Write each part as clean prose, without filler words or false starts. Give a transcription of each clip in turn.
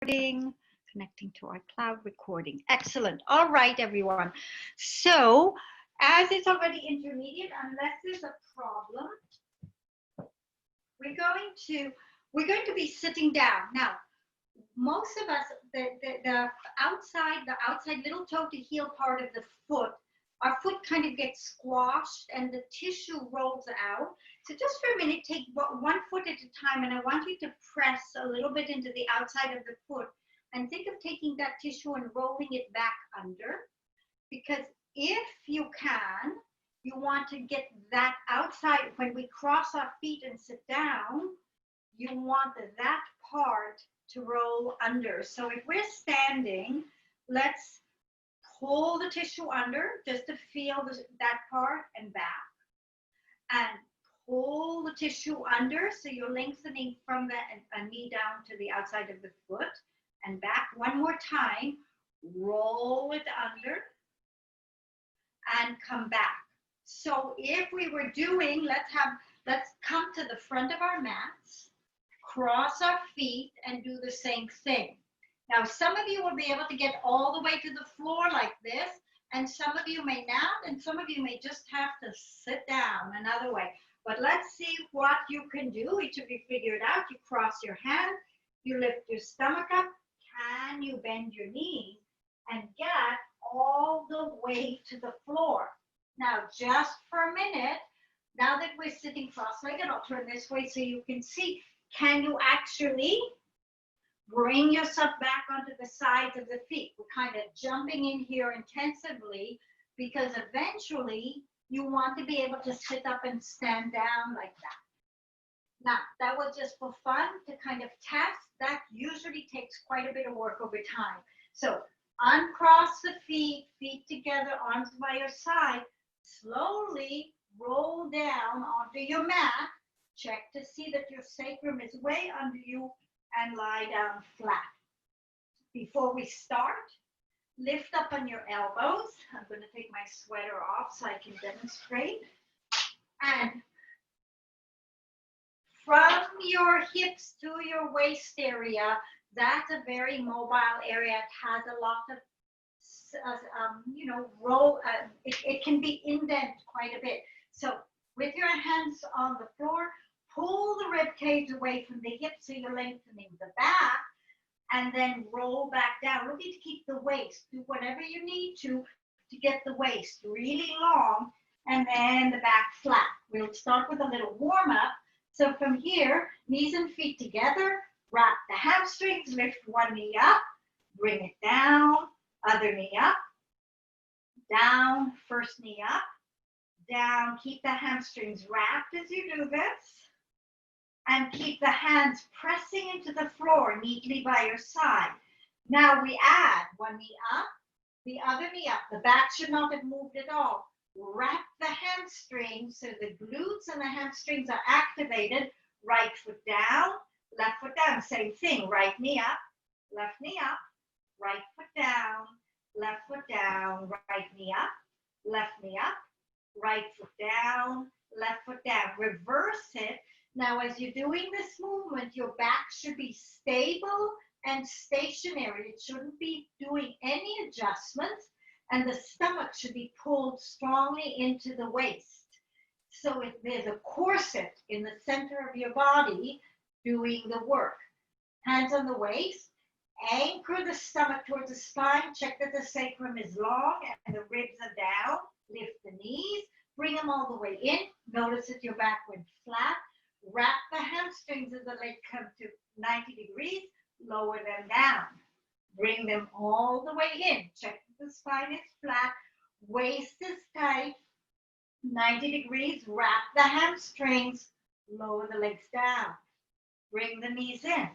Connecting to our cloud recording. Excellent. All right, everyone. So, as it's already intermediate, unless there's a problem, we're going to be sitting down. Now, most of us, the outside little toe to heel part of the foot, our foot kind of gets squashed and the tissue rolls out. So just for a minute, take one foot at a time, and I want you to press a little bit into the outside of the foot and think of taking that tissue and rolling it back under. Because if you can, you want to get that outside, when we cross our feet and sit down, you want that part to roll under. So if we're standing, let's pull the tissue under just to feel that part and back. And pull the tissue under so you're lengthening from the knee down to the outside of the foot and back. One more time, roll it under and come back. So if we were doing, let's come to the front of our mats, cross our feet and do the same thing. Now, some of you will be able to get all the way to the floor like this, and some of you may not, and some of you may just have to sit down another way. But let's see what you can do. Each of you figure it out. You cross your hand, you lift your stomach up. Can you bend your knees and get all the way to the floor? Now, just for a minute, now that we're sitting cross-legged, I'll turn this way so you can see. Can you actually bring yourself back onto the sides of the feet? We're kind of jumping in here intensively because eventually you want to be able to sit up and stand down like that. Now, that was just for fun to kind of test. That usually takes quite a bit of work over time. So uncross the feet, feet together, arms by your side. Slowly roll down onto your mat. Check to see that your sacrum is way under you and lie down flat. Before we start, lift up on your elbows. I'm going to take my sweater off so I can demonstrate. And from your hips to your waist area, that's a very mobile area. It has a lot of, it can be indented quite a bit. So with your hands on the floor, pull the rib cage away from the hips so you're lengthening the back, and then roll back down. Looking to keep the waist. Do whatever you need to get the waist really long, and then the back flat. We'll start with a little warm up. So from here, knees and feet together, wrap the hamstrings, lift one knee up, bring it down, other knee up, down, first knee up, down. Keep the hamstrings wrapped as you do this. And keep the hands pressing into the floor neatly by your side. Now we add one knee up, the other knee up. The back should not have moved at all. Wrap the hamstrings so the glutes and the hamstrings are activated. Right foot down, left foot down. Same thing. Right knee up, left knee up, right foot down, left foot down, right knee up, left knee up, right foot down, left foot down. Reverse it. Now, as you're doing this movement, your back should be stable and stationary. It shouldn't be doing any adjustments, and the stomach should be pulled strongly into the waist. So if there's a corset in the center of your body doing the work. Hands on the waist, anchor the stomach towards the spine, check that the sacrum is long and the ribs are down, lift the knees, bring them all the way in, notice that your back went flat. Wrap the hamstrings as the leg comes to 90 degrees, lower them down. Bring them all the way in. Check that the spine is flat, waist is tight, 90 degrees. Wrap the hamstrings, lower the legs down. Bring the knees in.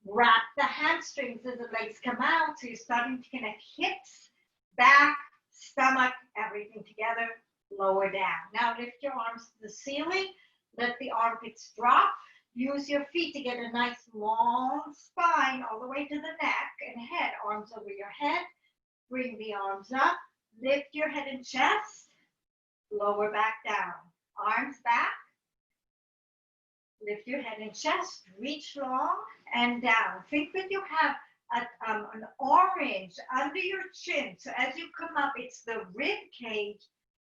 Wrap the hamstrings as the legs come out, so you're starting to connect hips, back, stomach, everything together, lower down. Now lift your arms to the ceiling. Let the armpits drop. Use your feet to get a nice long spine all the way to the neck and head. Arms over your head. Bring the arms up. Lift your head and chest. Lower back down. Arms back. Lift your head and chest, reach long and down. Think that you have an orange under your chin. So as you come up, it's the rib cage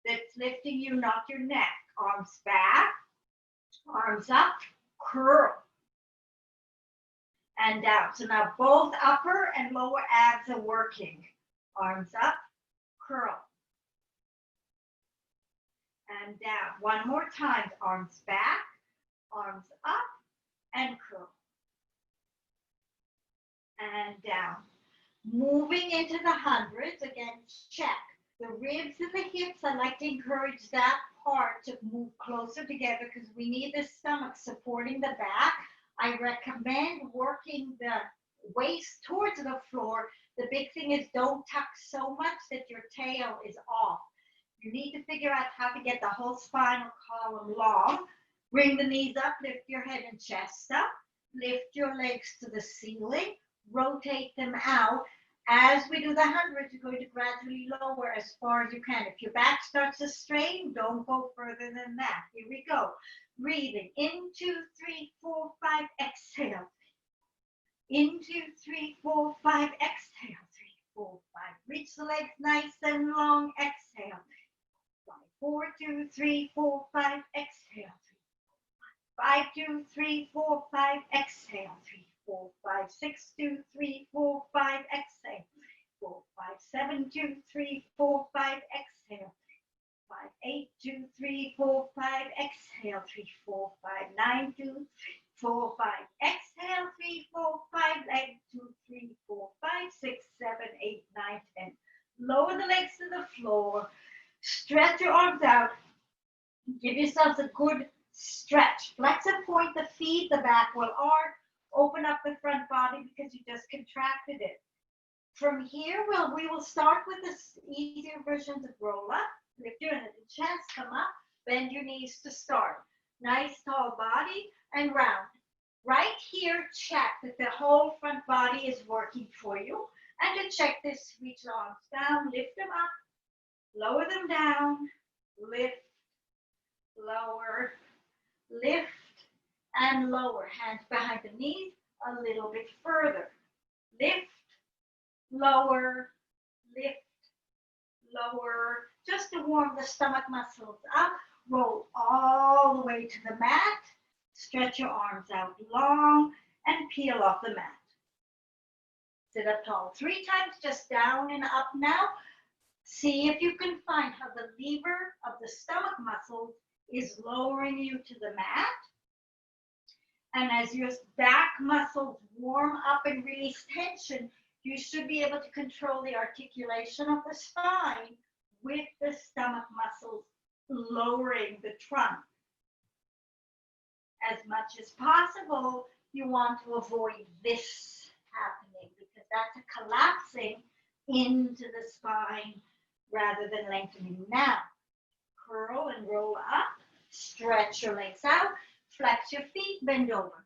that's lifting you, not your neck. Arms back, arms up, curl, and down. So now both upper and lower abs are working. Arms up, curl, and down. One more time, arms back, arms up, and curl, and down. Moving into the hundreds, again, check. The ribs and the hips, I like to encourage that part to move closer together because we need the stomach supporting the back. I recommend working the waist towards the floor. The big thing is don't tuck so much that your tail is off. You need to figure out how to get the whole spinal column long. Bring the knees up, lift your head and chest up, lift your legs to the ceiling, rotate them out. As we do the hundreds, you're going to gradually lower as far as you can. If your back starts to strain, don't go further than that. Here we go. Breathing. In, 2, 3, 4, 5, exhale. In, 2, 3, 4, 5, exhale. 3, 4, 5. Reach the legs nice and long. Exhale. 5, 4, 2, 3, 4, 5, exhale. 5, 2, 3, 4, 5, exhale. 3, 4, 5, 6, 2, 3, 4, 5, exhale. 4, 5, 7, 2, 3, 4, 5, exhale. 5, 8, 2, 3, 4, 5, exhale. 3, 4, 5, 9, 2, 3, 4, 5, exhale. 3, 4, 5, leg 2, 3, 4, 5, 6, 7, 8, 9, 10. Lower the legs to the floor. Stretch your arms out. Give yourselves a good stretch. Flex and point the feet. The back will arch. Open up the front body because you just contracted it. From here, we will start with the easier versions of roll up. Lift your head and chest, come up, bend your knees to start. Nice tall body and round. Right here, check that the whole front body is working for you. And to check this, reach the arms down, lift them up, lower them down, lift, lower, lift, and lower. Hands behind the knees a little bit further. Lift, lower, lift, lower. Just to warm the stomach muscles up. Roll all the way to the mat. Stretch your arms out long and peel off the mat. Sit up tall 3 times, just down and up now. See if you can find how the lever of the stomach muscles is lowering you to the mat. And as your back muscles warm up and release tension, you should be able to control the articulation of the spine with the stomach muscles lowering the trunk. As much as possible, you want to avoid this happening because that's a collapsing into the spine rather than lengthening. Now, curl and roll up, stretch your legs out, flex your feet, bend over.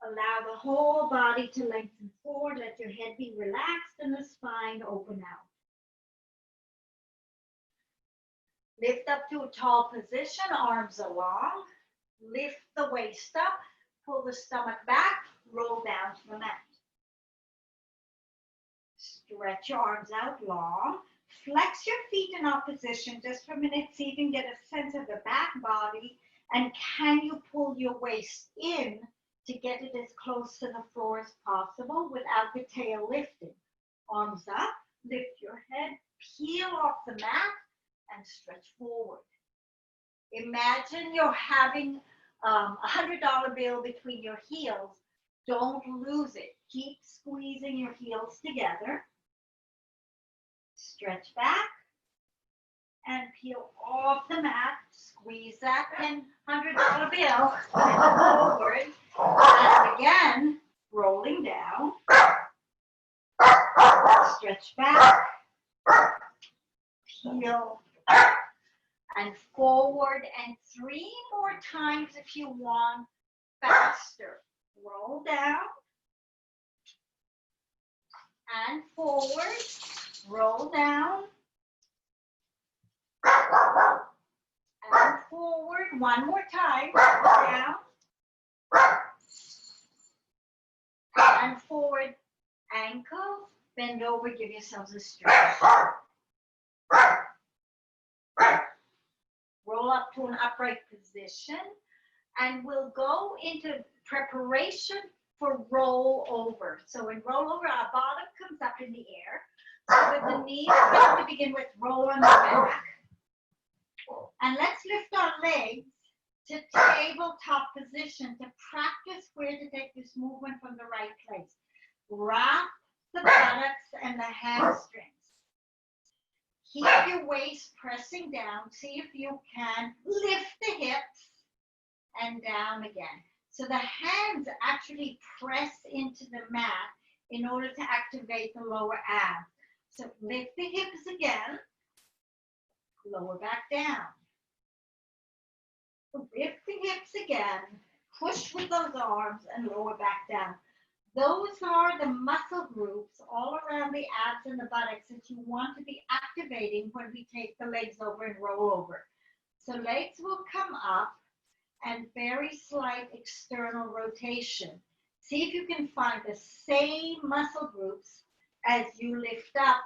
Allow the whole body to lengthen forward, let your head be relaxed and the spine open out. Lift up to a tall position, arms along, lift the waist up, pull the stomach back, roll down to the mat. Stretch your arms out long, flex your feet in opposition just for a minute, see if you can get a sense of the back body, and can you pull your waist in to get it as close to the floor as possible without the tail lifting. Arms up, lift your head, peel off the mat, and stretch forward. Imagine you're having a $100 bill between your heels. Don't lose it. Keep squeezing your heels together. Stretch back and peel off the mat. Squeeze that $100 bill forward. And again, rolling down. Stretch back. Peel and forward, and 3 more times if you want, faster. Roll down and forward, roll down and forward. One more time, roll down Arm forward, ankle, bend over, give yourselves a stretch. Roll up to an upright position, and we'll go into preparation for roll over. So in roll over, our bottom comes up in the air. So with the knees, we're going to begin with roll on the back. And let's lift our legs to tabletop position to practice where to take this movement from the right place. Wrap the buttocks and the hamstrings. Keep your waist pressing down. See if you can lift the hips and down again. So the hands actually press into the mat in order to activate the lower abs. So lift the hips again, lower back down. Lift the hips again, push with those arms and lower back down. Those are the muscle groups all around the abs and the buttocks that you want to be activating when we take the legs over and roll over. So legs will come up and very slight external rotation. See if you can find the same muscle groups as you lift up.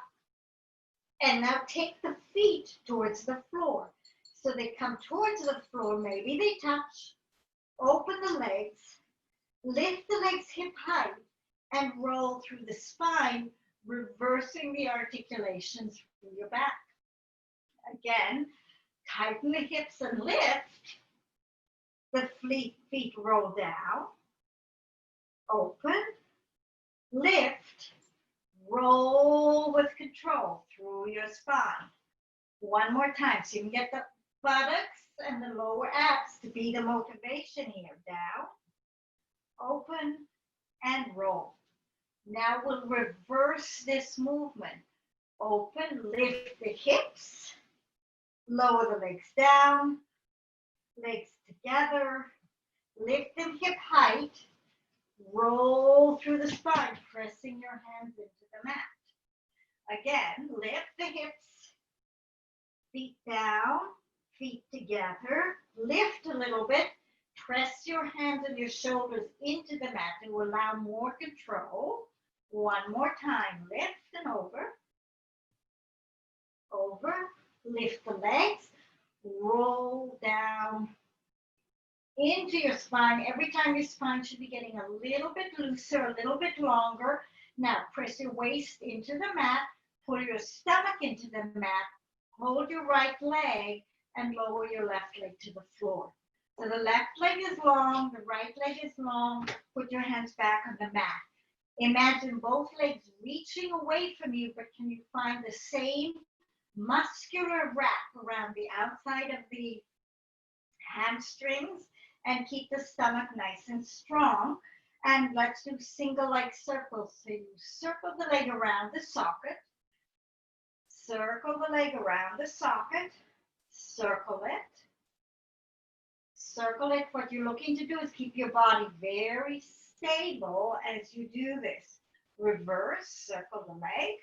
And now take the feet towards the floor. So they come towards the floor, maybe they touch, open the legs, lift the legs hip height, and roll through the spine, reversing the articulations through your back. Again, tighten the hips and lift. The feet roll down, open, lift, roll with control through your spine. One more time, so you can get the buttocks and the lower abs to be the motivation here. Down, open, and roll. Now we'll reverse this movement. Open, lift the hips, lower the legs down, legs together, lift them hip height, roll through the spine, pressing your hands into the mat. Again, lift the hips, feet down, feet together, lift a little bit, press your hands and your shoulders into the mat to allow more control. One more time, lift and over, lift the legs, roll down into your spine. Every time your spine should be getting a little bit looser, a little bit longer. Now press your waist into the mat, pull your stomach into the mat, hold your right leg and lower your left leg to the floor. So the left leg is long, the right leg is long. Put your hands back on the mat. Imagine both legs reaching away from you, but can you find the same muscular wrap around the outside of the hamstrings and keep the stomach nice and strong. And let's do single leg circles. So you circle the leg around the socket, circle the leg around the socket, circle it. Circle it. What you're looking to do is keep your body very stable as you do this. Reverse, circle the leg,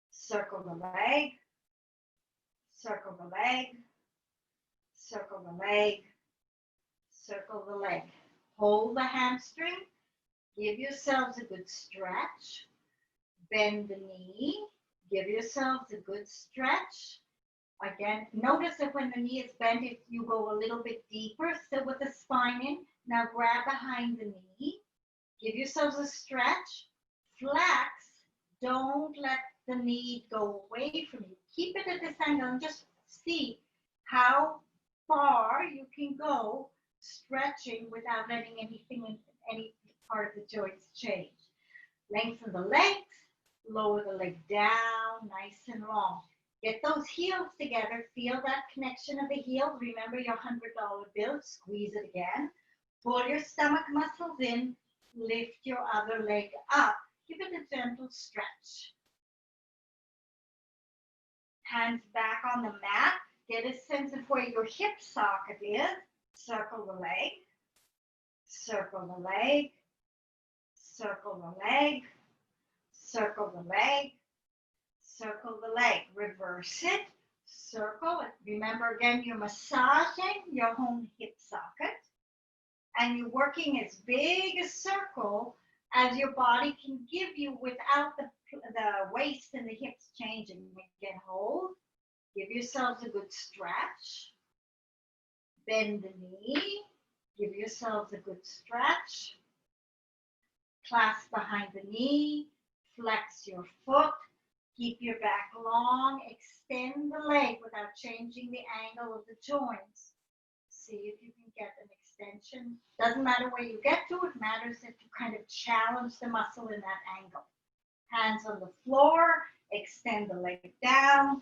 circle the leg, circle the leg, circle the leg, circle the leg. Hold the hamstring. Give yourselves a good stretch. Bend the knee. Give yourselves a good stretch. Again, notice that when the knee is bent, if you go a little bit deeper, so with the spine in. Now grab behind the knee. Give yourselves a stretch. Flex. Don't let the knee go away from you. Keep it at this angle and just see how far you can go stretching without letting anything in any part of the joints change. Lengthen the legs. Lower the leg down, nice and long. Get those heels together. Feel that connection of the heel. Remember your $100 bill. Squeeze it again. Pull your stomach muscles in. Lift your other leg up. Give it a gentle stretch. Hands back on the mat. Get a sense of where your hip socket is. Circle the leg. Circle the leg. Circle the leg. Circle the leg. Circle the leg. Reverse it. Circle it. Remember again, you're massaging your home hip socket. And you're working as big a circle as your body can give you without the waist and the hips changing. Again, hold. Give yourselves a good stretch. Bend the knee. Give yourselves a good stretch. Clasp behind the knee. Flex your foot. Keep your back long. Extend the leg without changing the angle of the joints. See if you can get an extension. Doesn't matter where you get to, it matters if you kind of challenge the muscle in that angle. Hands on the floor, extend the leg down.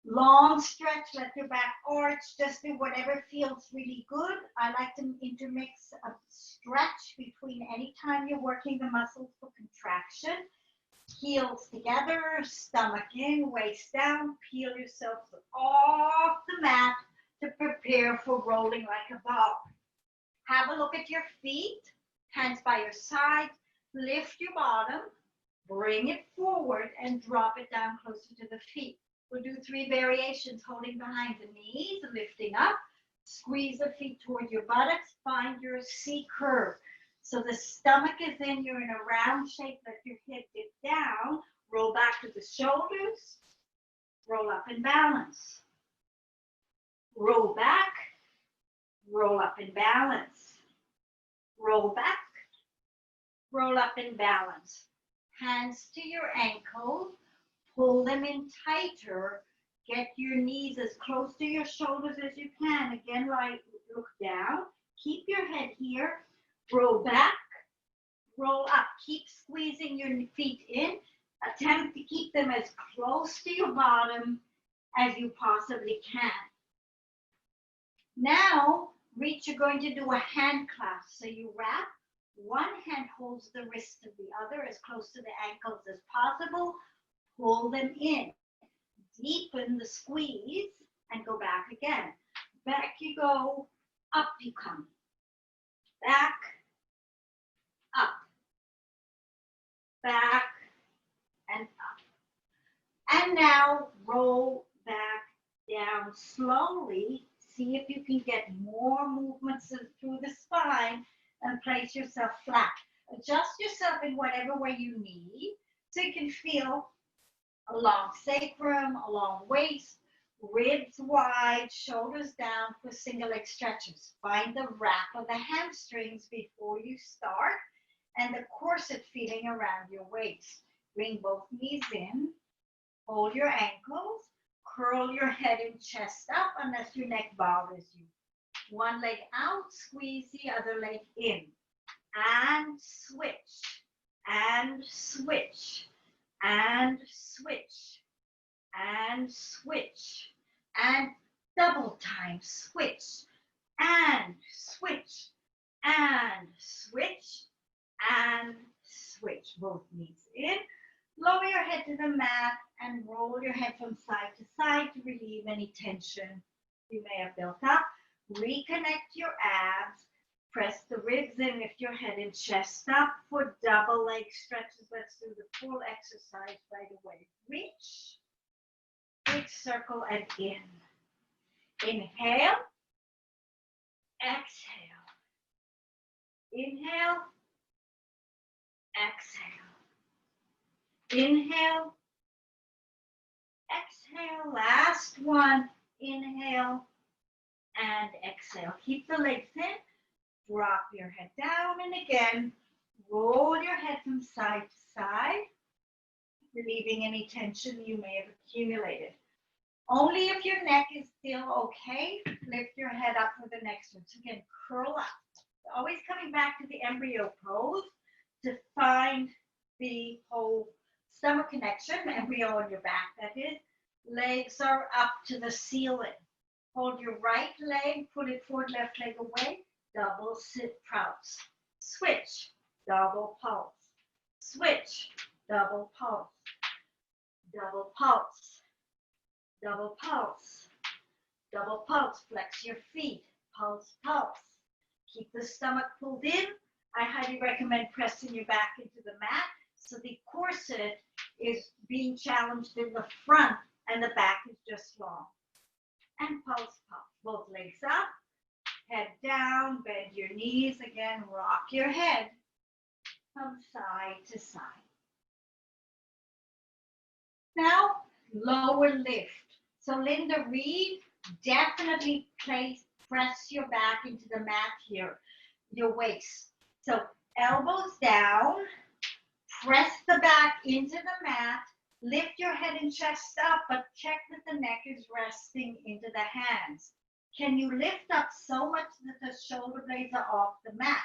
Long stretch, let your back arch, just do whatever feels really good. I like to intermix a stretch between any time you're working the muscles for contraction. Heels together, stomach in, waist down, peel yourselves off the mat to prepare for rolling like a ball. Have a look at your feet, hands by your side, lift your bottom, bring it forward and drop it down closer to the feet. We'll do 3 variations, holding behind the knees, lifting up, squeeze the feet toward your buttocks, find your C curve. So the stomach is in, you're in a round shape, let your head dip down, roll back to the shoulders, roll up and balance. Roll back, roll up and balance. Roll back, roll up and balance. Hands to your ankles, pull them in tighter. Get your knees as close to your shoulders as you can. Again, look down. Keep your head here. Roll back, roll up. Keep squeezing your feet in. Attempt to keep them as close to your bottom as you possibly can. Now, you're going to do a hand clasp. So you wrap, one hand holds the wrist of the other as close to the ankles as possible. Pull them in. Deepen the squeeze and go back again. Back you go, up you come. Back, up, back, and up. And now roll back down slowly. See if you can get more movements through the spine and place yourself flat. Adjust yourself in whatever way you need so you can feel a long sacrum, a long waist, ribs wide, shoulders down for single leg stretches. Find the wrap of the hamstrings before you start and the corset feeling around your waist. Bring both knees in, hold your ankles, curl your head and chest up unless your neck bothers you. One leg out, squeeze the other leg in. And switch, and switch, and switch, and switch, and double time switch, and switch, and switch, and switch. Both knees in. Lower your head to the mat and roll your head from side to side to relieve any tension you may have built up. Reconnect your abs. Press the ribs in, lift your head and chest up for double leg stretches. Let's do the full exercise right away. Reach, big circle and in. Inhale, exhale. Inhale, exhale. Inhale, exhale. Last one. Inhale and exhale. Keep the legs in. Drop your head down and again, roll your head from side to side, relieving any tension you may have accumulated. Only if your neck is still okay, lift your head up for the next one. So again, curl up. Always coming back to the embryo pose to find the whole stomach connection, embryo on your back, that is. Legs are up to the ceiling. Hold your right leg, pull it forward, left leg away. Double sit pulse. Switch, double pulse. Switch, double pulse. Double pulse. Double pulse. Double pulse. Flex your feet. Pulse, pulse. Keep the stomach pulled in. I highly recommend pressing your back into the mat so the corset is being challenged in the front and the back is just long. And pulse, pulse. Both legs up. Head down, bend your knees again, rock your head. from side to side. Now, lower lift. So Linda Reed, definitely press your back into the mat here, your waist. So elbows down, press the back into the mat, lift your head and chest up, but check that the neck is resting into the hands. Can you lift up so much that the shoulder blades are off the mat?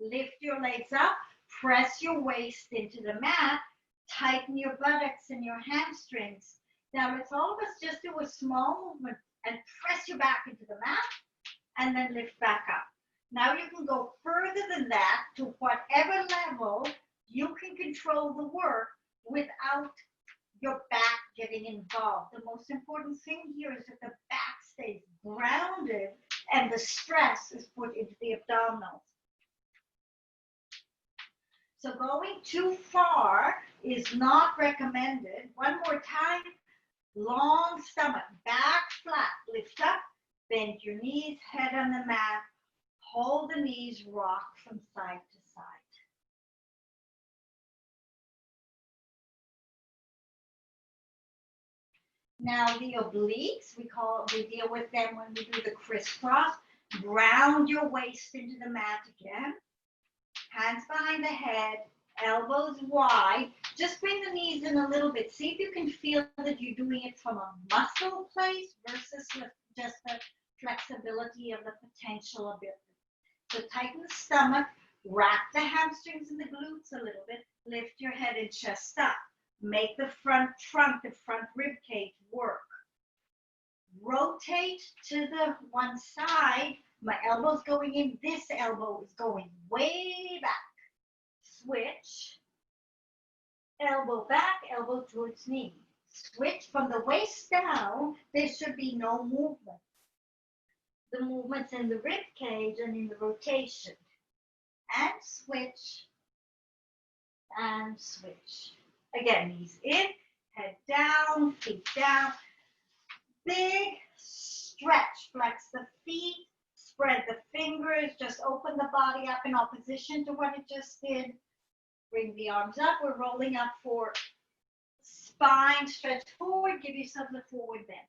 Lift your legs up, press your waist into the mat, tighten your buttocks and your hamstrings. Now let's all of us just do a small movement and press your back into the mat and then lift back up. Now you can go further than that to whatever level you can control the work without your back getting involved. The most important thing here is that the back stays grounded and the stress is put into the abdominals. So going too far is not recommended. One more time, long stomach, back flat, lift up, bend your knees, head on the mat, hold the knees, rock from side to side. Now the obliques, we deal with them when we do the crisscross. Ground your waist into the mat again. Hands behind the head, elbows wide. Just bring the knees in a little bit. See if you can feel that you're doing it from a muscle place versus just the flexibility of the potential of it. So tighten the stomach, wrap the hamstrings and the glutes a little bit, lift your head and chest up. Make the front trunk, the front rib cage work. Rotate to the one side. My elbow's going in, this elbow is going way back. Switch. Elbow back, elbow towards knee. Switch from the waist down, there should be no movement. The movement's in the rib cage and in the rotation. And switch. And switch. Again, knees in, head down, feet down. Big stretch, flex the feet, spread the fingers, just open the body up in opposition to what it just did. Bring the arms up, we're rolling up for spine, stretch forward, give yourself the forward bend.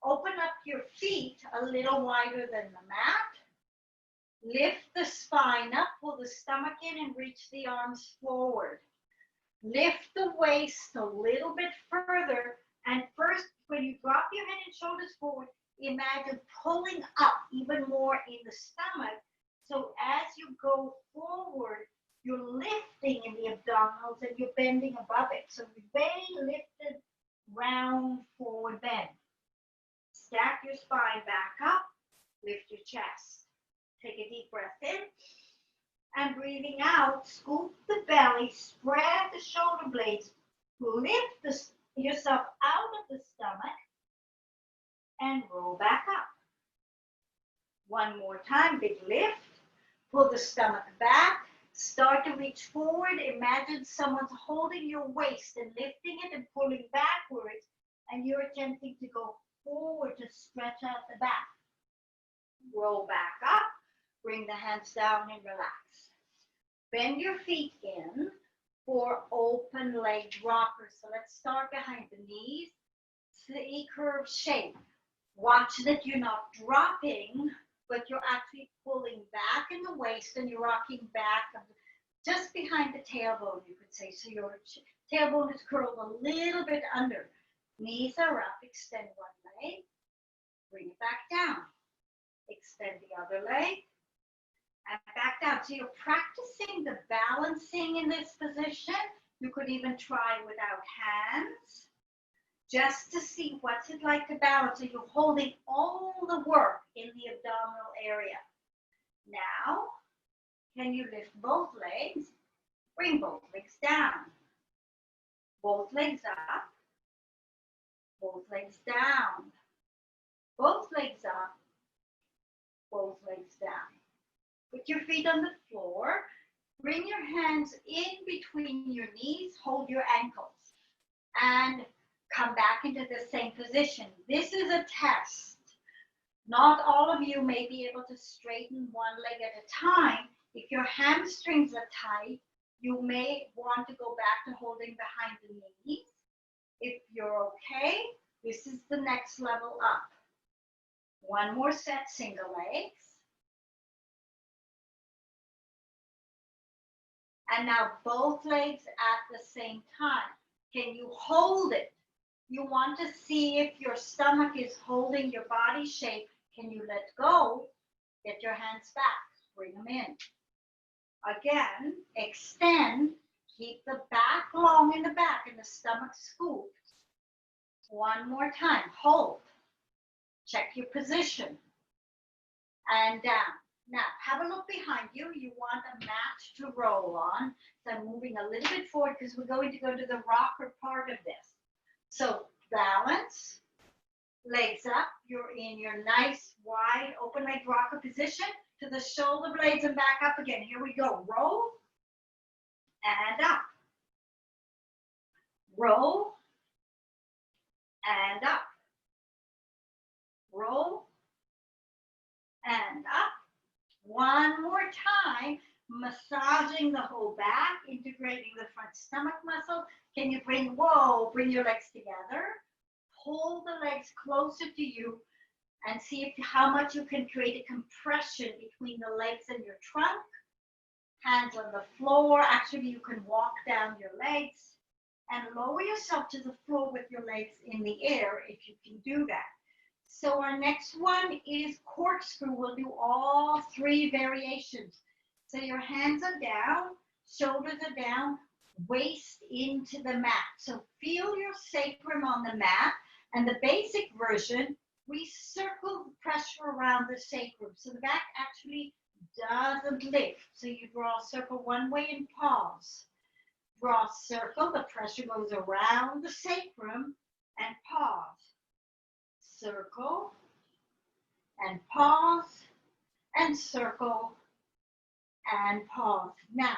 Open up your feet a little wider than the mat. Lift the spine up, pull the stomach in and reach the arms forward. Lift the waist a little bit further, and first, when you drop your head and shoulders forward, imagine pulling up even more in the stomach. So as you go forward, you're lifting in the abdominals and you're bending above it. So very lifted, round, forward bend. Stack your spine back up, lift your chest. Take a deep breath in. And breathing out, scoop the belly, spread the shoulder blades, lift yourself out of the stomach, and roll back up. One more time, big lift. Pull the stomach back, start to reach forward. Imagine someone's holding your waist and lifting it and pulling backwards, and you're attempting to go forward to stretch out the back. Roll back up, bring the hands down and relax. Bend your feet in for open leg rockers. So let's start behind the knees, C-curve shape. Watch that you're not dropping, but you're actually pulling back in the waist and you're rocking back just behind the tailbone, you could say. So your tailbone is curled a little bit under. Knees are up, extend one leg, bring it back down. Extend the other leg. And back down. So you're practicing the balancing in this position. You could even try without hands, just to see what's it like to balance. So you're holding all the work in the abdominal area. Now, can you lift both legs? Bring both legs down. Both legs up. Both legs down. Both legs up. Both legs down. Put your feet on the floor. Bring your hands in between your knees. Hold your ankles. And come back into the same position. This is a test. Not all of you may be able to straighten one leg at a time. If your hamstrings are tight, you may want to go back to holding behind the knees. If you're okay, this is the next level up. One more set, single legs. And now both legs at the same time. Can you hold it? You want to see if your stomach is holding your body shape. Can you let go? Get your hands back. Bring them in. Again, extend. Keep the back long in the back and the stomach scooped. One more time. Hold. Check your position. And down. Now, have a look behind you. You want a mat to roll on. So I'm moving a little bit forward because we're going to go to the rocker part of this. So balance, legs up. You're in your nice, wide, open leg rocker position to the shoulder blades and back up again. Here we go. Roll and up. Roll and up. Roll and up. One more time, massaging the whole back, integrating the front stomach muscle. Can you bring your legs together. Pull the legs closer to you and see how much you can create a compression between the legs and your trunk. Hands on the floor. Actually, you can walk down your legs and lower yourself to the floor with your legs in the air if you can do that. So our next one is corkscrew. We'll do all three variations. So your hands are down, shoulders are down, waist into the mat. So feel your sacrum on the mat. And the basic version, we circle the pressure around the sacrum. So the back actually doesn't lift. So you draw a circle one way and pause. Draw a circle, the pressure goes around the sacrum and pause. Circle and pause and circle and pause. Now,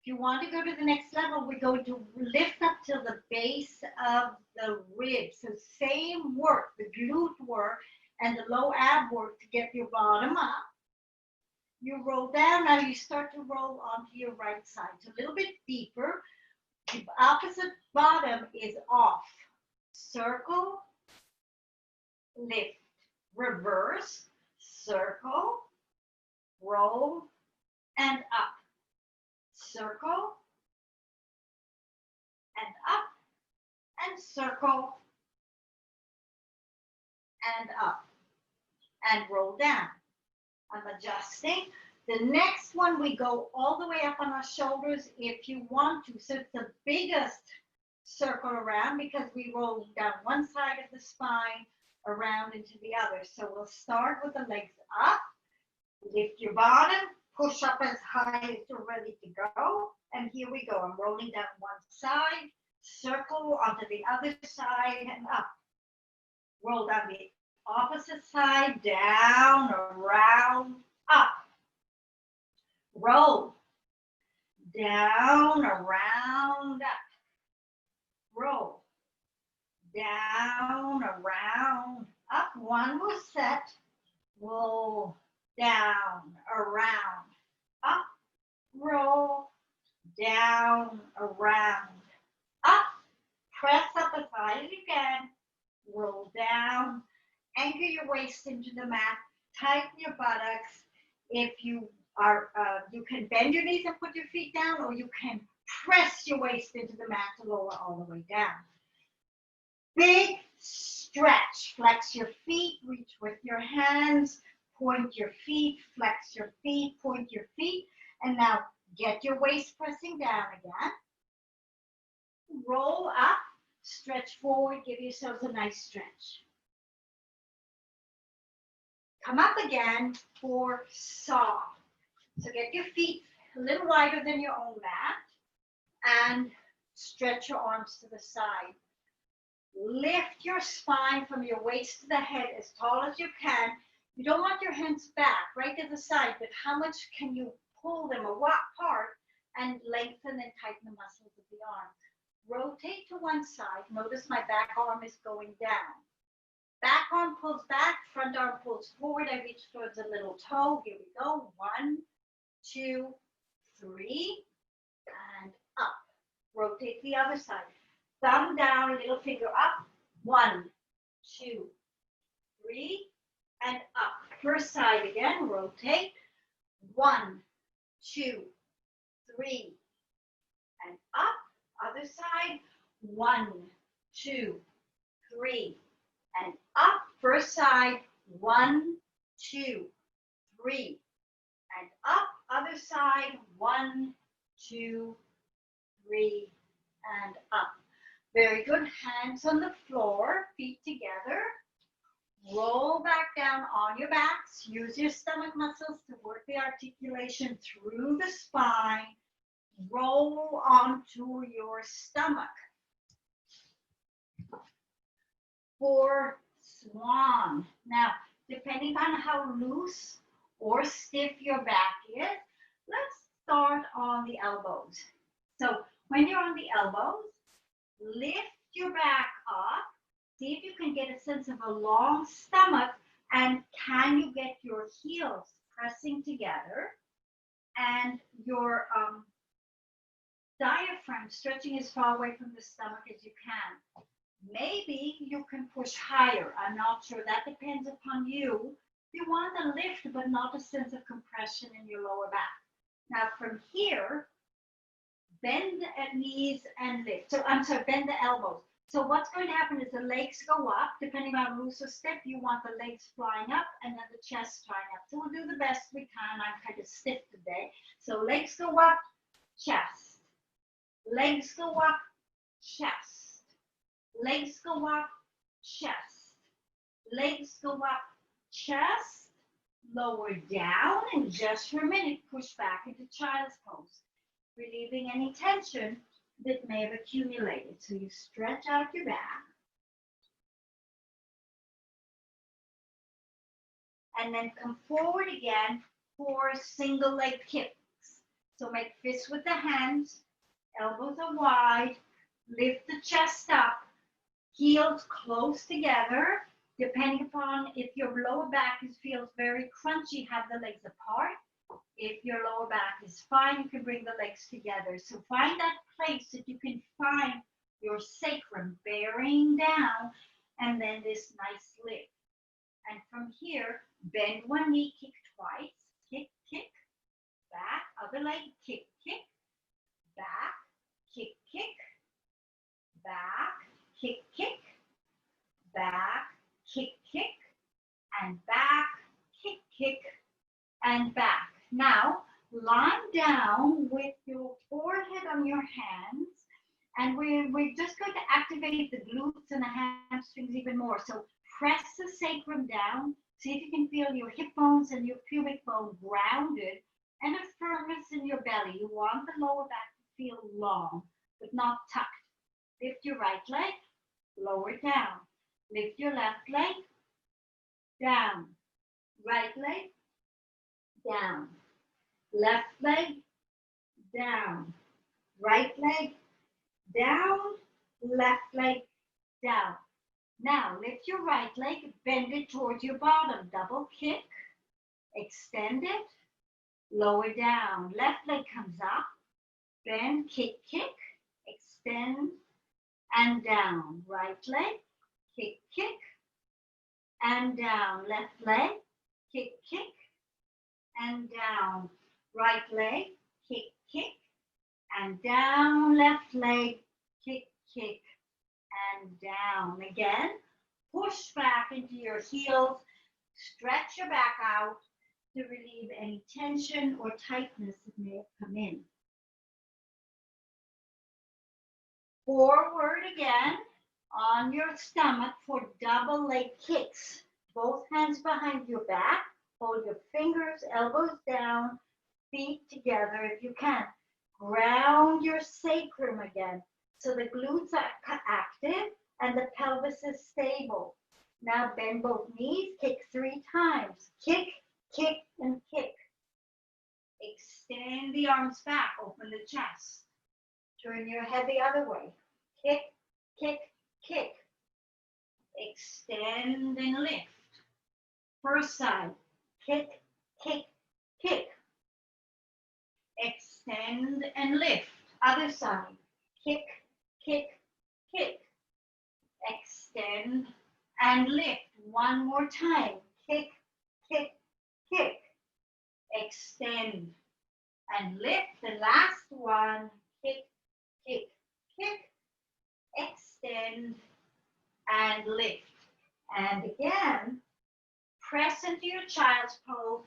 if you want to go to the next level, we're going to lift up to the base of the ribs. So same work, the glute work and the low ab work to get your bottom up. You roll down, now you start to roll onto your right side. So a little bit deeper. The opposite bottom is off. Circle, lift, reverse, circle, roll, and up. Circle, and up, and circle, and up, and roll down. I'm adjusting. The next one, we go all the way up on our shoulders if you want to. So it's the biggest circle around because we roll down one side of the spine, around into the other. So we'll start with the legs up, lift your bottom, push up as high as you're ready to go. And here we go. I'm rolling down one side, circle onto the other side and up. Roll down the opposite side, down, around, up. Roll, down, around, up. Roll, down, around, up. One more set. Roll, down, around, up. Roll, down, around, up. Press up as high as you can. Roll down. Anchor your waist into the mat. Tighten your buttocks. If you are, you can bend your knees and put your feet down, or you can press your waist into the mat to lower all the way down. Big stretch. Flex your feet. Reach with your hands. Point your feet. Flex your feet. Point your feet. And now get your waist pressing down again. Roll up. Stretch forward. Give yourselves a nice stretch. Come up again for saw. So get your feet a little wider than your own mat and stretch your arms to the side. Lift your spine from your waist to the head as tall as you can. You don't want your hands back, right to the side, but how much can you pull them apart and lengthen and tighten the muscles of the arm? Rotate to one side. Notice my back arm is going down. Back arm pulls back, front arm pulls forward. I reach towards a little toe. Here we go. 1, 2, 3, and up. Rotate the other side. Thumb down, little finger up. 1, 2, 3, and up. First side again, rotate. 1, 2, 3, and up. Other side. 1, 2, 3, and up. First side. 1, 2, 3, and up. Other side. 1, 2, 3, and up. Very good. Hands on the floor, feet together. Roll back down on your backs. Use your stomach muscles to work the articulation through the spine. Roll onto your stomach. For swan. Now, depending on how loose or stiff your back is, let's start on the elbows. So when you're on the elbows, lift your back up. See if you can get a sense of a long stomach, and can you get your heels pressing together and your diaphragm stretching as far away from the stomach as you can. Maybe you can push higher. I'm not sure. That depends upon you. You want a lift, but not a sense of compression in your lower back. Now from here, bend the knees and lift. So I'm sorry, bend the elbows. So what's going to happen is the legs go up. Depending on loose or stiff, you want the legs flying up and then the chest flying up. So we'll do the best we can. I'm kind of stiff today. So legs go up, chest. Legs go up, chest. Legs go up, chest. Legs go up, chest. Lower down, and just for a minute, push back into child's pose, relieving any tension that may have accumulated. So you stretch out your back. And then come forward again for single leg kicks. So make fists with the hands, elbows are wide, lift the chest up, heels close together. Depending upon if your lower back feels very crunchy, have the legs apart. If your lower back is fine, you can bring the legs together. So find that place that you can find your sacrum bearing down, and then this nice lift. And from here, bend one knee, kick twice, kick, kick, back, other leg, kick, kick, back, kick, kick, back, kick, kick, back, kick, kick, and back, kick, kick, and back. Now, lie down with your forehead on your hands, and we're just going to activate the glutes and the hamstrings even more. So press the sacrum down. See if you can feel your hip bones and your pubic bone grounded, and a firmness in your belly. You want the lower back to feel long, but not tucked. Lift your right leg, lower down. Lift your left leg, down. Right leg, down. Left leg, down. Right leg, down. Left leg, down. Now lift your right leg, bend it towards your bottom. Double kick, extend it, lower down. Left leg comes up, bend, kick, kick, extend, and down. Right leg, kick, kick, and down. Left leg, kick, kick, and down. Right leg, kick, kick, and down. Left leg, kick, kick, and down. Again, push back into your heels. Stretch your back out to relieve any tension or tightness that may have come in. Forward again on your stomach for double leg kicks. Both hands behind your back. Hold your fingers, elbows down, feet together if you can. Ground your sacrum again so the glutes are active and the pelvis is stable. Now bend both knees, kick 3 times. Kick, kick, and kick. Extend the arms back, open the chest. Turn your head the other way. Kick, kick, kick. Extend and lift. First side. Kick, kick, kick. extend and lift. Other side, kick, kick, kick. Extend and lift. One more time, kick, kick, kick. Extend and lift. The last one, kick, kick, kick. Extend and lift. And again, press into your child's pose.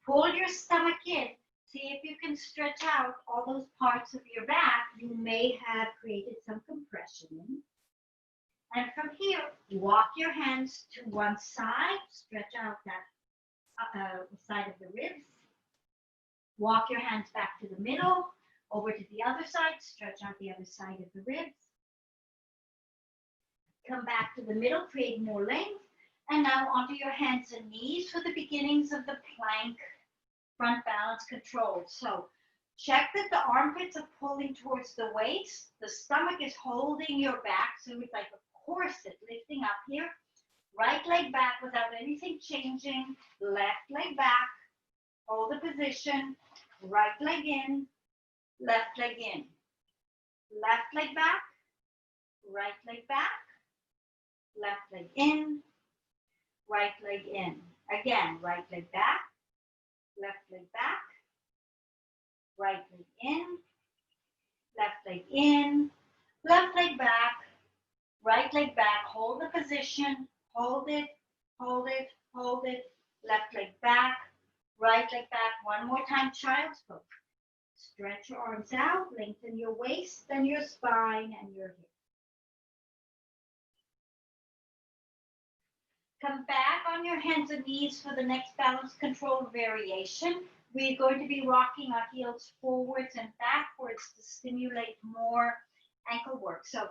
Pull your stomach in. See if you can stretch out all those parts of your back you may have created some compression in. And from here, walk your hands to one side, stretch out that side of the ribs. Walk your hands back to the middle, over to the other side, stretch out the other side of the ribs. Come back to the middle, create more length. And now onto your hands and knees for the beginnings of the plank front balance control. So check that the armpits are pulling towards the waist. The stomach is holding your back, so it's like a corset lifting up here. Right leg back without anything changing. Left leg back. Hold the position. Right leg in. Left leg in. Left leg back. Right leg back. Left leg in. Right leg in. Again, right leg back. Left leg back. Right leg in. Left leg in. Left leg back. Right leg back, hold the position, hold it, hold it, hold it. Left leg back, right leg back. One more time, child's pose. Stretch your arms out, lengthen your waist and your spine and your hips. Come back on your hands and knees for the next balance control variation. We're going to be rocking our heels forwards and backwards to stimulate more ankle work. So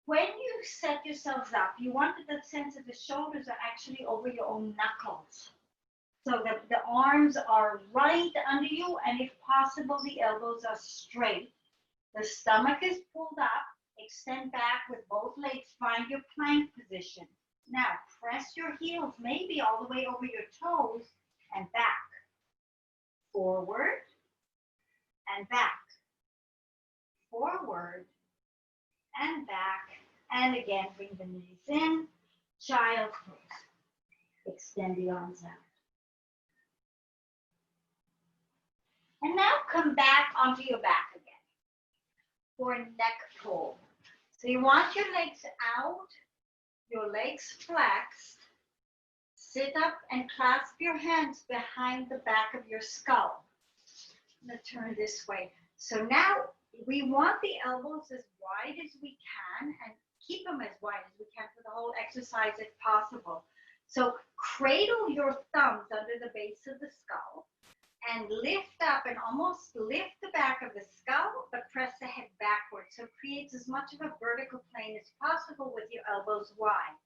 when you set yourselves up, you want the sense that the shoulders are actually over your own knuckles. So that the arms are right under you, and if possible, the elbows are straight. The stomach is pulled up, extend back with both legs, find your plank position. Now, press your heels maybe all the way over your toes and back. Forward and back. Forward and back, and again, bring the knees in, child's pose. Extend the arms out. And now come back onto your back again for a neck pull. So you want your legs out, your legs flexed. Sit up and clasp your hands behind the back of your skull. I'm going to turn this way. So now we want the elbows as wide as we can and keep them as wide as we can for the whole exercise if possible. So cradle your thumbs under the base of the skull and lift up and almost lift the back of the skull, but press the head backwards. So it creates as much of a vertical plane as possible with your elbows wide.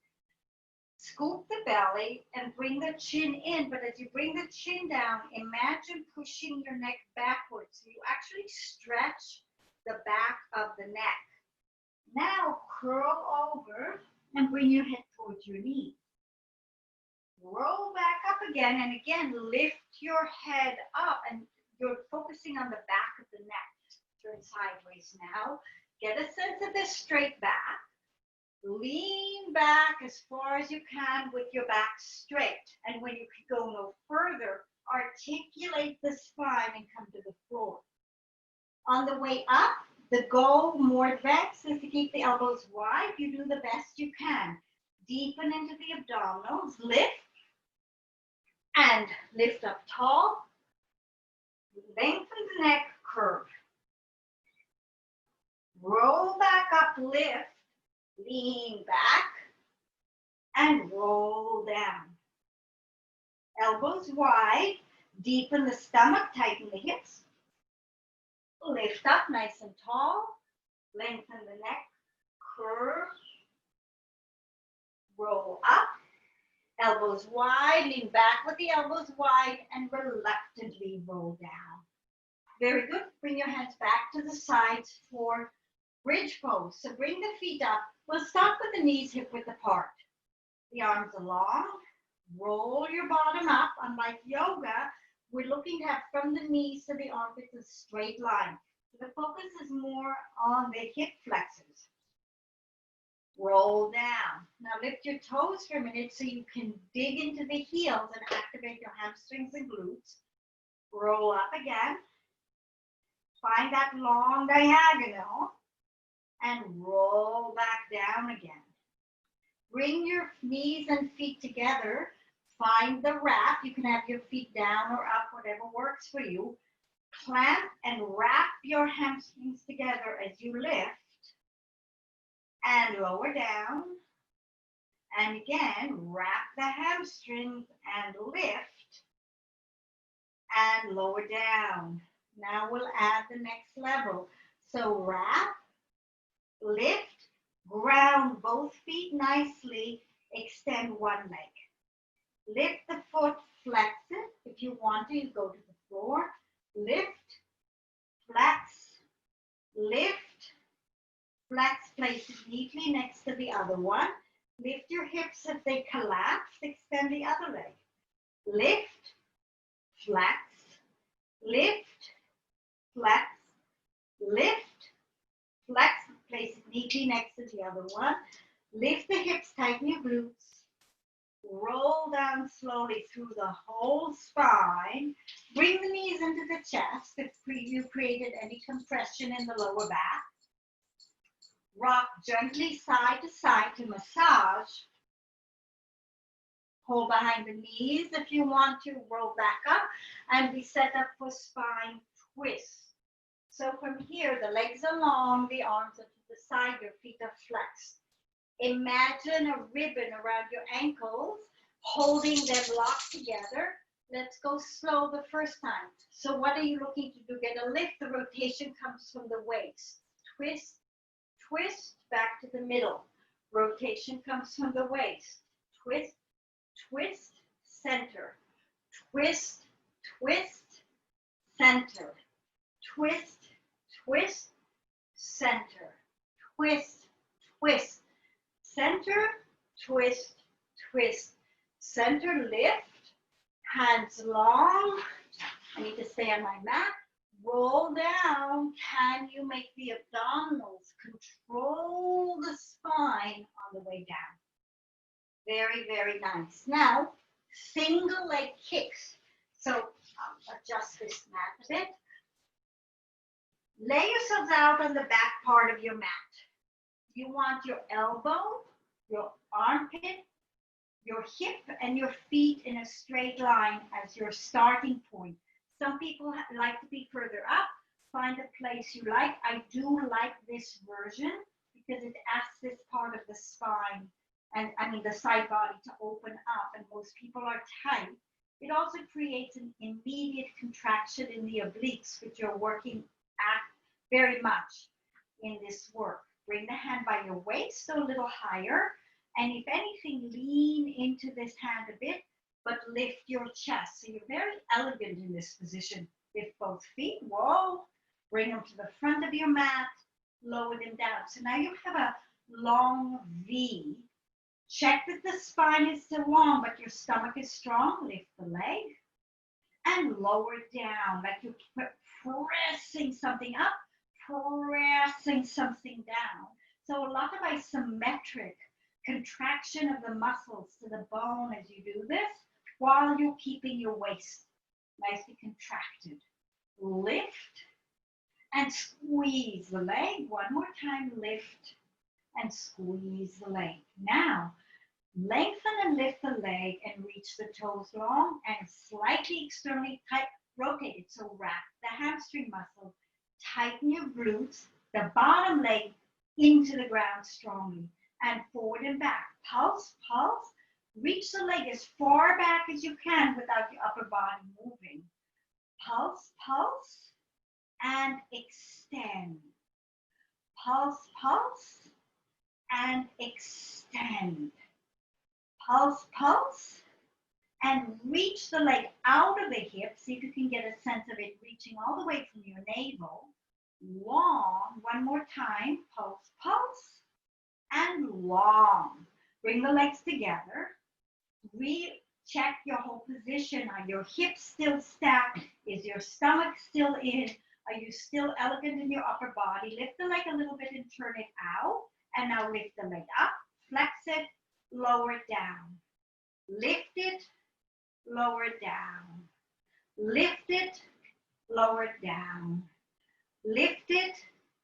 Scoop the belly and bring the chin in, but as you bring the chin down, imagine pushing your neck backwards. So you actually stretch the back of the neck. Now curl over and bring your head towards your knees. Roll back up again, and again lift your head up, and you're focusing on the back of the neck. Turn sideways now. Get a sense of this straight back. Lean back as far as you can with your back straight. And when you can go no further, articulate the spine and come to the floor. On the way up, the goal more advanced is to keep the elbows wide. You do the best you can. Deepen into the abdominals, lift, and lift up tall. Lengthen the neck, curve. Roll back up, lift. Lean back and roll down. Elbows wide, deepen the stomach, tighten the hips. Lift up nice and tall, lengthen the neck, curve, roll up. Elbows wide, lean back with the elbows wide and reluctantly roll down. Very good. Bring your hands back to the sides for bridge pose. So bring the feet up. We'll start with the knees hip width apart. The arms along. Roll your bottom up. Unlike yoga, we're looking to have from the knees to the armpits a straight line. So the focus is more on the hip flexors. Roll down. Now lift your toes for a minute so you can dig into the heels and activate your hamstrings and glutes. Roll up again. Find that long diagonal and roll back down again. Bring your knees and feet together. Find the wrap. You can have your feet down or up, whatever works for you. Clamp and wrap your hamstrings together as you lift. And lower down. And again, wrap the hamstrings and lift. And lower down. Now we'll add the next level. So wrap, lift, ground both feet nicely, extend one leg. Lift the foot, flex it. If you want to, you go to the floor. Lift, flex, lift, flex, place it neatly next to the other one. Lift your hips if they collapse, extend the other leg. Lift, flex, lift, flex, lift, flex, place it neatly next to the other one. Lift the hips, tighten your glutes. Roll down slowly through the whole spine. Bring the knees into the chest if you created any compression in the lower back. Rock gently side to side to massage. Hold behind the knees if you want to. Roll back up and be set up for spine twist. So from here, the legs are long, the arms are to the side, your feet are flexed. Imagine a ribbon around your ankles, holding them locked together. Let's go slow the first time. So what are you looking to do? Get a lift. The rotation comes from the waist. Twist, twist, back to the middle. Rotation comes from the waist. Twist, twist, center. Twist, twist, center. Twist, twist, center. Twist, twist, center, twist, twist. Center, lift, hands long. I need to stay on my mat. Roll down. Can you make the abdominals control the spine on the way down? Very, very nice. Now, single leg kicks. So I'll adjust this mat a bit. Lay yourselves out on the back part of your mat. You want your elbow, your armpit, your hip, and your feet in a straight line as your starting point. Some people like to be further up. Find a place you like. I do like this version because it asks this part of the spine and the side body to open up, and most people are tight. It also creates an immediate contraction in the obliques, which you're working at very much in this work. Bring the hand by your waist, so a little higher. And if anything, lean into this hand a bit, but lift your chest. So you're very elegant in this position. Lift both feet, whoa. Bring them to the front of your mat, lower them down. So now you have a long V. Check that the spine is still long, but your stomach is strong. Lift the leg and lower down, like you're pressing something up, pressing something down. So a lot of isometric contraction of the muscles to the bone as you do this, while you're keeping your waist nicely contracted. Lift and squeeze the leg. One more time, lift and squeeze the leg. Now, lengthen and lift the leg and reach the toes long and slightly externally tight, rotate it. So wrap the hamstring muscle, tighten your glutes, the bottom leg into the ground strongly, and forward and back. Pulse, pulse. Reach the leg as far back as you can without your upper body moving. Pulse, pulse, and extend. Pulse, pulse, and extend. Pulse, pulse, and reach the leg out of the hip. See if you can get a sense of it reaching all the way from your navel. Long. One more time. Pulse, pulse, and long. Bring the legs together. check your whole position. Are your hips still stacked? Is your stomach still in? Are you still elegant in your upper body? Lift the leg a little bit and turn it out. And now lift the leg up, flex it, lower it down. Lift it, lower it down. Lift it, lower it down. Lift it,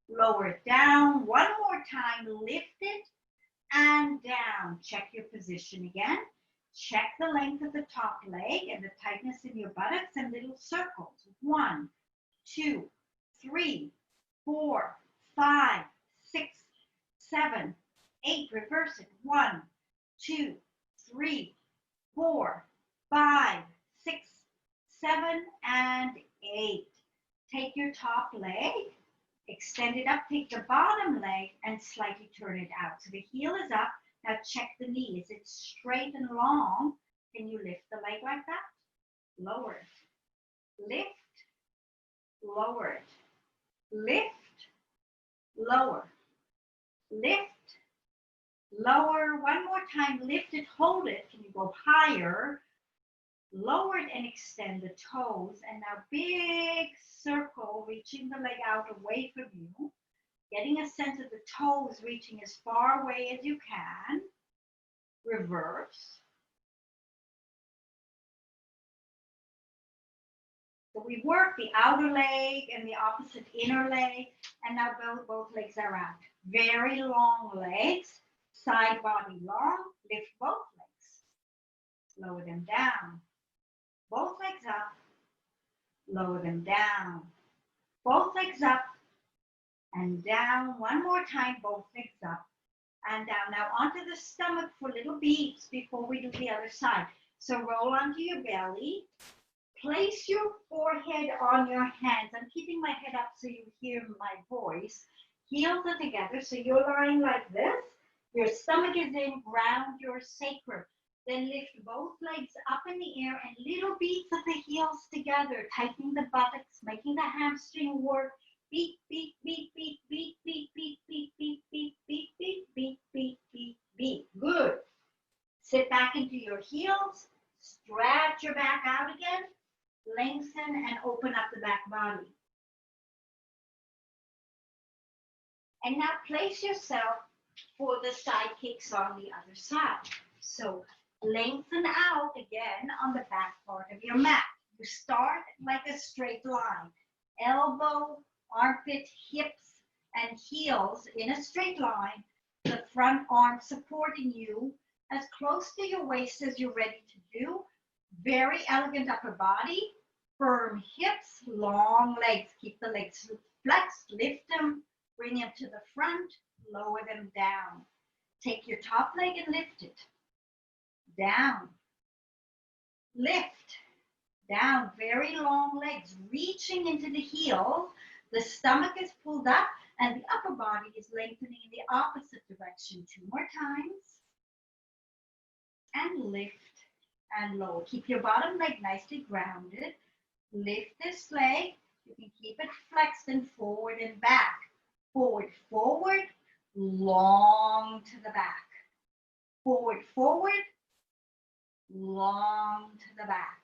lower it down. One more time, lift it and down. Check your position again. Check the length of the top leg and the tightness in your buttocks and little circles. 1, 2, 3, 4, 5, 6, 7, 8. Reverse it. 1, 2, 3, 4, 5, 6, 7, and 8. Take your top leg, extend it up, take the bottom leg and slightly turn it out. So the heel is up. Now check the knee. Is it straight and long? Can you lift the leg like that? Lower it. Lift, lower it. Lift, lower. Lift, lower. One more time. Lift it, hold it. Can you go higher? Lower it and extend the toes. And now big circle, reaching the leg out away from you. Getting a sense of the toes reaching as far away as you can. Reverse. So we work the outer leg and the opposite inner leg. And now both legs are out. Very long legs. Side body long. Lift both legs. Lower them down. Both legs up. Lower them down. Both legs up. And down. One more time, both legs up and down. Now onto the stomach for little beats before we do the other side. So roll onto your belly. Place your forehead on your hands. I'm keeping my head up so you hear my voice. Heels are together. So you're lying like this. Your stomach is in, ground your sacrum. Then lift both legs up in the air and little beats of the heels together, tightening the buttocks, making the hamstring work. Beat, beat, beat, beat, beat, beat, beat, beat, beat, beat, beat, beat, beat, beat, beat, beat. Good. Sit back into your heels. Stretch your back out again. Lengthen and open up the back body. And now place yourself for the side kicks on the other side. So lengthen out again on the back part of your mat. You start like a straight line. Elbow, armpit, hips, and heels in a straight line. The front arm supporting you as close to your waist as you're ready to do. Very elegant upper body, firm hips, long legs. Keep the legs flexed, lift them, bring them to the front, lower them down. Take your top leg and lift it. Down. Lift. Down. Very long legs, reaching into the heels. The stomach is pulled up and the upper body is lengthening in the opposite direction. 2 more times. And lift and lower. Keep your bottom leg nicely grounded. Lift this leg. You can keep it flexed and forward and back. Forward, forward, long to the back. Forward, forward, long to the back.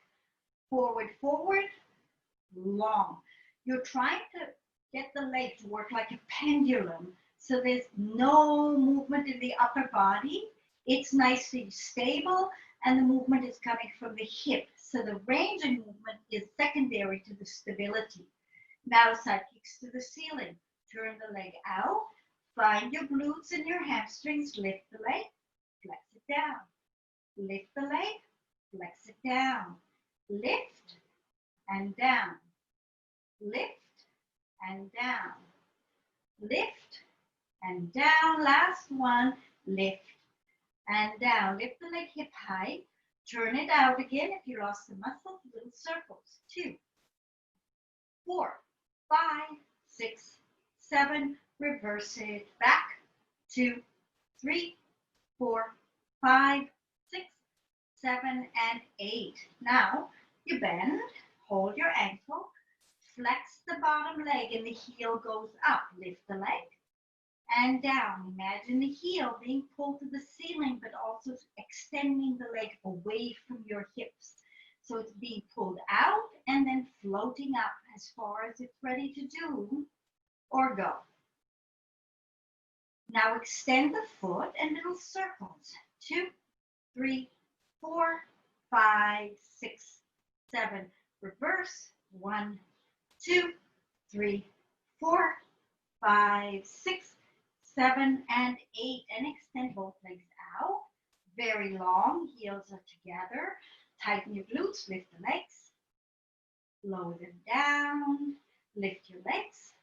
Forward, forward, long. You're trying to get the leg to work like a pendulum, so there's no movement in the upper body. It's nicely stable, and the movement is coming from the hip. So the range of movement is secondary to the stability. Now side kicks to the ceiling. Turn the leg out. Find your glutes and your hamstrings. Lift the leg, flex it down. Lift the leg, flex it down. Lift and down. Lift and down. Lift and down. Last one. Lift and down. Lift the leg hip high. Turn it out again if you lost the muscle. Little circles. 2, 4, 5, 6, 7. Reverse it back. 2, 3, 4, 5, 6, 7, and 8. Now you bend, hold your ankle, flex the bottom leg and the heel goes up. Lift the leg and down. Imagine the heel being pulled to the ceiling, but also extending the leg away from your hips. So it's being pulled out and then floating up as far as it's ready to do or go. Now extend the foot and little circles. 2, 3, 4, 5, 6, 7. Reverse. 1, 2, 3, 4, 5, 6, 7, and 8. And extend both legs out. Very long. Heels are together. Tighten your glutes. Lift the legs. Lower them down. Lift your legs.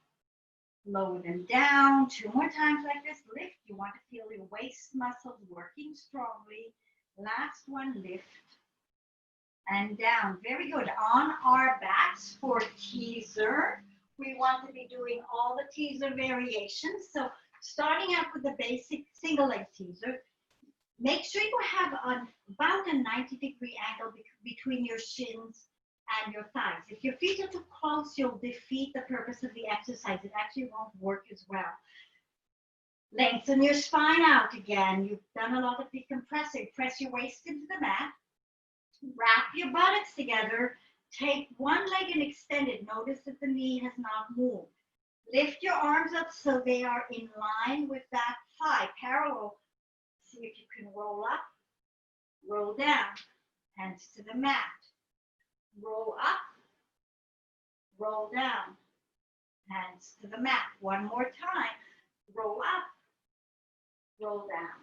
Lower them down. 2 more times like this. Lift. You want to feel your waist muscles working strongly. Last one. Lift and down. Very good. On our backs for teaser, we want to be doing all the teaser variations. So starting out with the basic single leg teaser, make sure you have about a 90-degree angle between your shins and your thighs. If your feet are too close, you'll defeat the purpose of the exercise. It actually won't work as well. Lengthen your spine out again. You've done a lot of decompressing. Press your waist into the mat. Wrap your buttocks together. Take one leg and extend it. Notice that the knee has not moved. Lift your arms up so they are in line with that thigh, parallel. See if you can roll up, roll down, hands to the mat. Roll up, roll down, hands to the mat. One more time. Roll up, roll down.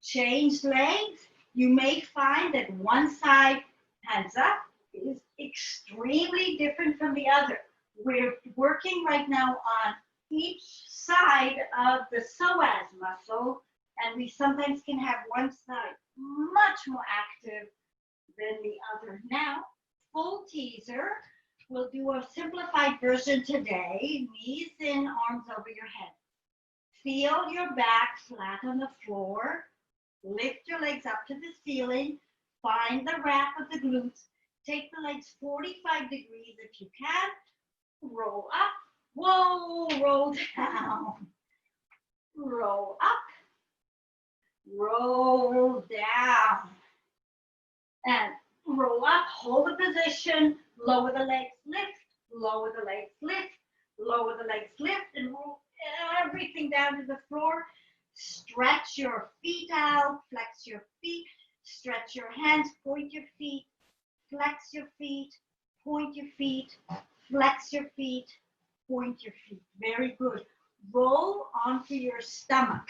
Change legs. You may find that one side, hands up, is extremely different from the other. We're working right now on each side of the psoas muscle, and we sometimes can have one side much more active than the other. Now, full teaser. We'll do a simplified version today. Knees in, arms over your head. Feel your back flat on the floor. Lift your legs up to the ceiling. Find the wrap of the glutes. Take the legs 45 degrees if you can. Roll up. Whoa, roll down. Roll up. Roll down. And roll up. Hold the position. Lower the legs, lift. Lower the legs, lift. Lower the legs, lift. And roll everything down to the floor. Stretch your feet out, flex your feet, stretch your hands, point your feet, flex your feet, point your feet, flex your feet, point your feet. Very good. Roll onto your stomach.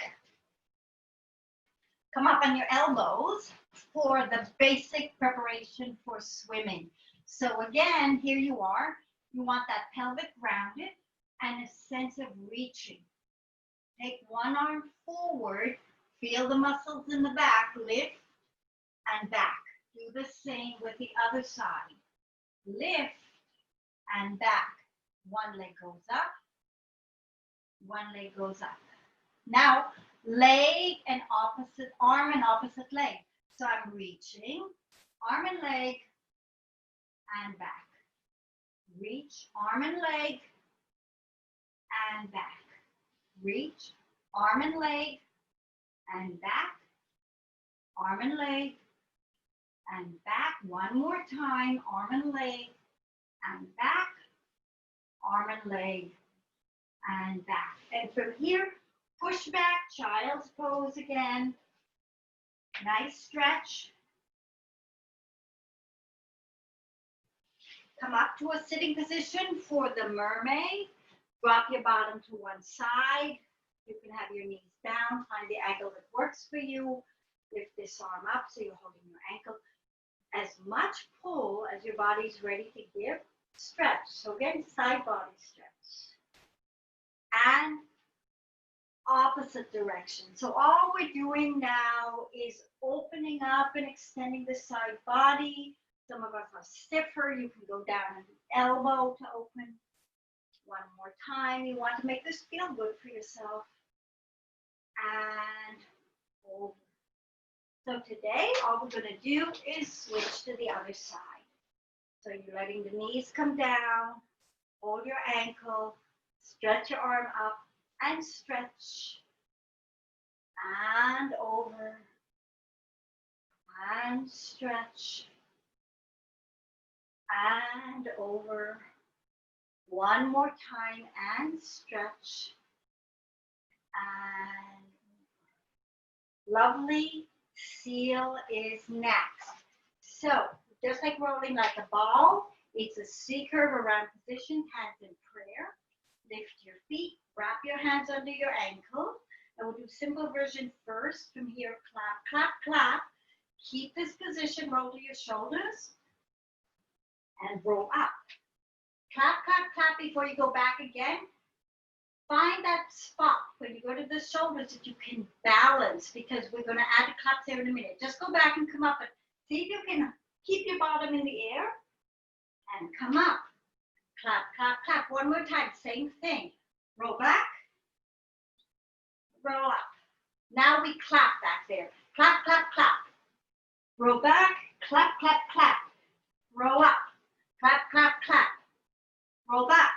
Come up on your elbows for the basic preparation for swimming. So again, here you are. You want that pelvic rounded and a sense of reaching. Take one arm forward, feel the muscles in the back, lift and back. Do the same with the other side. Lift and back. One leg goes up, one leg goes up. Now, leg and opposite, arm and opposite leg. So I'm reaching, arm and leg, and back. Reach, arm and leg, and back. Reach, arm and leg, and back, arm and leg, and back. One more time, arm and leg, and back, arm and leg, and back. And from here, push back, child's pose again. Nice stretch. Come up to a sitting position for the mermaid. Drop your bottom to one side. You can have your knees down. Find the angle that works for you. Lift this arm up so you're holding your ankle. As much pull as your body's ready to give. Stretch. So again, side body stretch. And opposite direction. So all we're doing now is opening up and extending the side body. Some of us are stiffer. You can go down at the elbow to open. One more time. You want to make this feel good for yourself. And over. So today, all we're going to do is switch to the other side. So you're letting the knees come down. Hold your ankle. Stretch your arm up. and stretch and over and stretch and over. One more time and stretch and lovely. Seal is next. So just like rolling like a ball, it's a C curve around position, hands in prayer. Lift your feet, wrap your hands under your ankle. And we'll do simple version first. From here, clap, clap, clap. Keep this position, roll to your shoulders and roll up. Clap, clap, clap before you go back again. Find that spot when you go to the shoulders that you can balance, because we're going to add a clap there in a minute. Just go back and come up and see if you can keep your bottom in the air and come up. Clap, clap, clap. One more time, same thing. Roll back, roll up. Now we clap back there. Clap, clap, clap. Roll back, clap, clap, clap. Roll up, clap, clap, clap. Roll back,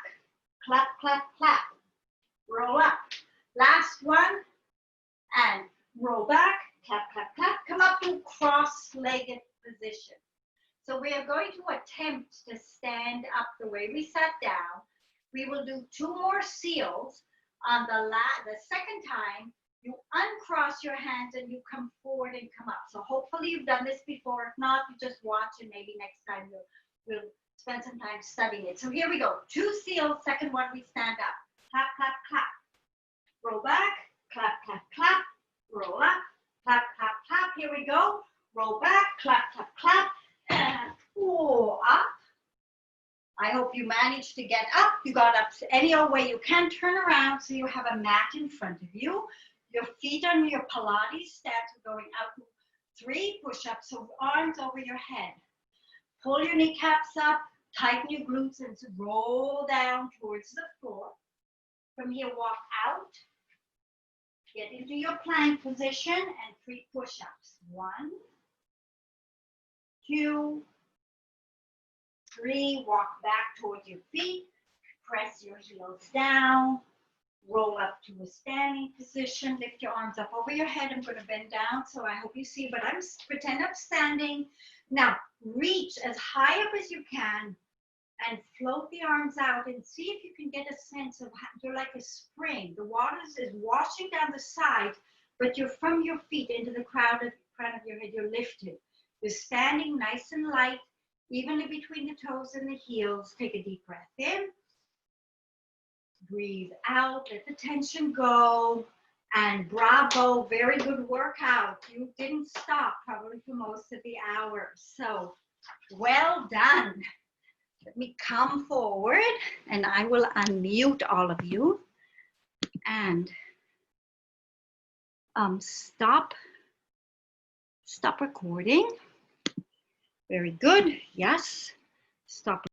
clap, clap, clap. Roll up. Last one, and roll back, clap, clap, clap. Come up to cross-legged position. So we are going to attempt to stand up the way we sat down. We will do 2 more seals. On the second time, you uncross your hands and you come forward and come up. So hopefully you've done this before. If not, you just watch and maybe next time we'll spend some time studying it. So here we go. 2 seals. Second one, we stand up. Clap, clap, clap. Roll back. Clap, clap, clap. Roll up. Clap, clap, clap. Here we go. Roll back. Clap, clap, clap. And up. I hope you managed to get up. You got up any old way you can. Turn around so you have a mat in front of you. Your feet on your Pilates stance. We're going out to 3 push-ups. So arms over your head. Pull your kneecaps up. Tighten your glutes and roll down towards the floor. From here, walk out. Get into your plank position and 3 push-ups. 1, 2, 3. Walk back towards your feet. Press your heels down. Roll up to a standing position. Lift your arms up over your head. I'm going to bend down, so I hope you see, but pretend I'm standing. Now, reach as high up as you can and float the arms out and see if you can get a sense of how you're like a spring. The water is washing down the side, but you're from your feet into the crown of your head. You're lifted. You're standing nice and light, evenly between the toes and the heels. Take a deep breath in. Breathe out. Let the tension go. And bravo. Very good workout. You didn't stop probably for most of the hour. So well done. Let me come forward and I will unmute all of you and stop recording. Very good. Yes. Stop.